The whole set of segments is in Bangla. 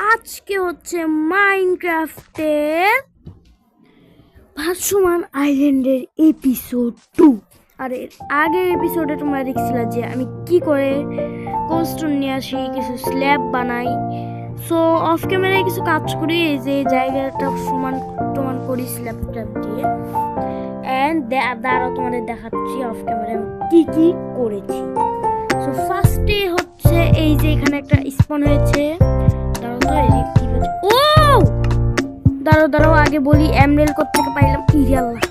আজকে হচ্ছে মাইনক্রাফটের ভাসমান আইল্যান্ডের এপিসোড 2। আর এর আগের এপিসোডে তোমরা দেখছিলা যে আমি কি করে কোস্টোন নিয়ে আসি, কিছু স্ল্যাব বানাই। সো অফ ক্যামেরায় কিছু কাজ করি, এই যে জায়গাটা সমান টমান করি স্ল্যাব ট্যাব দিয়ে। অ্যান্ড দাঁড়াও তোমাদের দেখাচ্ছি অফ ক্যামেরায় কি কি করেছি। সো ফার্স্টে হচ্ছে এই যে এখানে একটা স্পন হয়েছে। ও দাঁড়াও আগে বলি এমরেল কোত্থেকে পাইলাম। ইরিয়াল্লাহ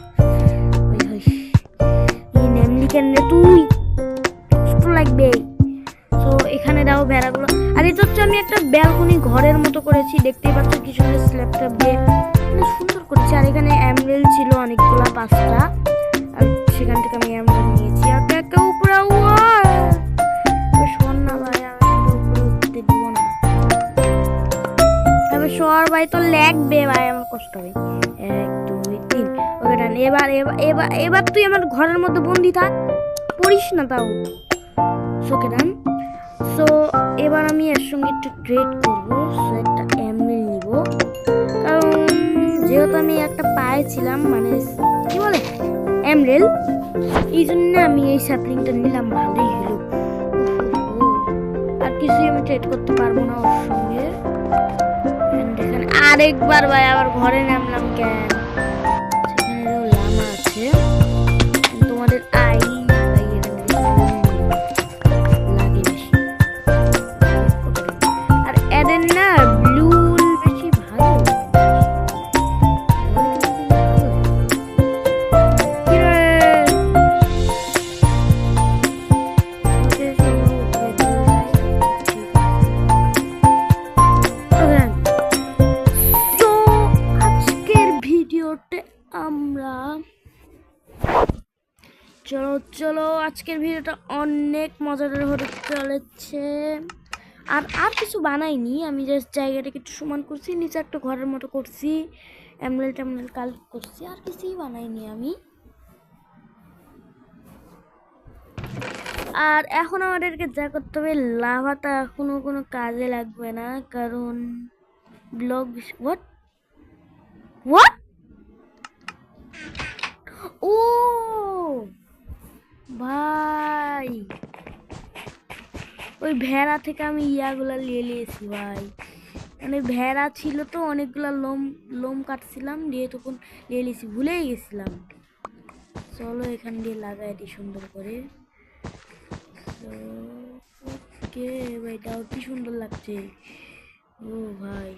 এই নেমলি কেন রে তুই, কষ্ট লাগবে। তো এখানে দাও ভেড়াগুলো। আর এটা হচ্ছে আমি একটা ব্যালকনি ঘরের মতো করেছি, দেখতেই পাচ্ছ কিছু স্ল্যাব ট্যাব দিয়ে সুন্দর করেছি। আর এখানে এমরেল ছিল অনেকগুলা, 5টা। আর সেখান থেকে আমি এমরেল নিয়েছি। আর একটা উপরে শোন না ভাই, আমি উপরে উঠতে দিব না। শোয়ার ভাই তো লাগবে ভাই, আমার কষ্ট হবে। 1 2 3 ওকে ডান। এবার তুই আমার ঘরের মধ্যে বন্দি থাক, পড়িস না তাও। ওকে ডান। সো এবার আমি এর সঙ্গে একটু ট্রেড করবো। সো একটা এমরেল নিব, কারণ যেহেতু আমি একটা পাইছিলাম, মানে কি বলে এমরেল, এই জন্য আমি এই স্যাপলিংটা নিলাম। ভালোই হলো। আর কিছুই আমি ট্রেড করতে পারবো না ওর সঙ্গে। আরেকবার ভাই আবার ঘরে নামলাম কেন? সেখানে লামা আছে, তোমাদের আই লাগে বেশি। আর এদের না ব্লু বেশি ভালো। আমরা চলো আজকের ভিডিওটা অনেক মজাদার হতে চলেছে। আর কিছু বানাইনি, আমি জাস্ট জায়গাটাকে একটু সমান করছি, নিচে একটা ঘরের মতো করছি, এমরেল টেমরেল কালেক্ট করছি, আর কিছুই বানাইনি আমি। আর এখন আমাদেরকে যা করতে হবে, লাভাটা এখনো কোনো কাজে লাগবে না, কারণ ব্লক হোয়াট ও ভাই, ওই ভেড়া থেকে আমি ইয়াগুলা নিয়েছি ভাই। মানে ভেড়া ছিল তো অনেকগুলা, লোম কাটছিলাম দিয়ে তখন নিয়েছি, ভুলেই গেছিলাম। চলো এখান দিয়ে লাগাই দিই সুন্দর করে। ওকে ভাই, এটাও কি সুন্দর লাগছে। ও ভাই,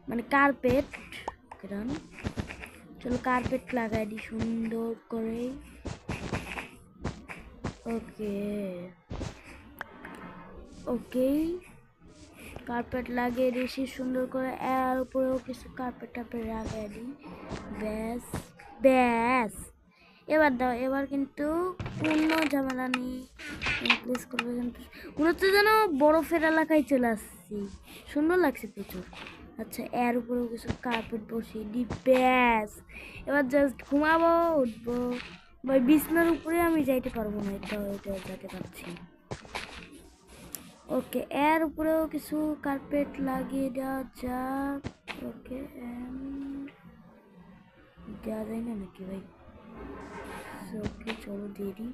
মানে কার্পেট। চলো কার্পেট লাগাই দিই সুন্দর করে। ওকে কার্পেট লাগিয়ে দিয়েছি সুন্দর করে। এর উপরেও কিছু কার্পেট টার্পেট লাগাই দিই। ব্যাস এবার দাও। এবার কিন্তু পূর্ণ ঝামেলা নেই, প্লেস করবে। কিন্তু মনে হচ্ছে যেন বরফের এলাকায় চলে আসছি, সুন্দর লাগছে প্রচুর। আচ্ছা এর উপরেও কিছু কার্পেট বসিয়ে দিই। ব্যাস এবার জাস্ট ঘুমাবো, উঠবো ভাই। বিছনার উপরে আমি যাইতে পারবো না, এটা যেতে পারছি। ওকে এর উপরেও কিছু কার্পেট লাগিয়ে দেওয়া যাক। ওকে দেওয়া যায় না নাকি ভাই? ওকে চলো দিয়ে দিই।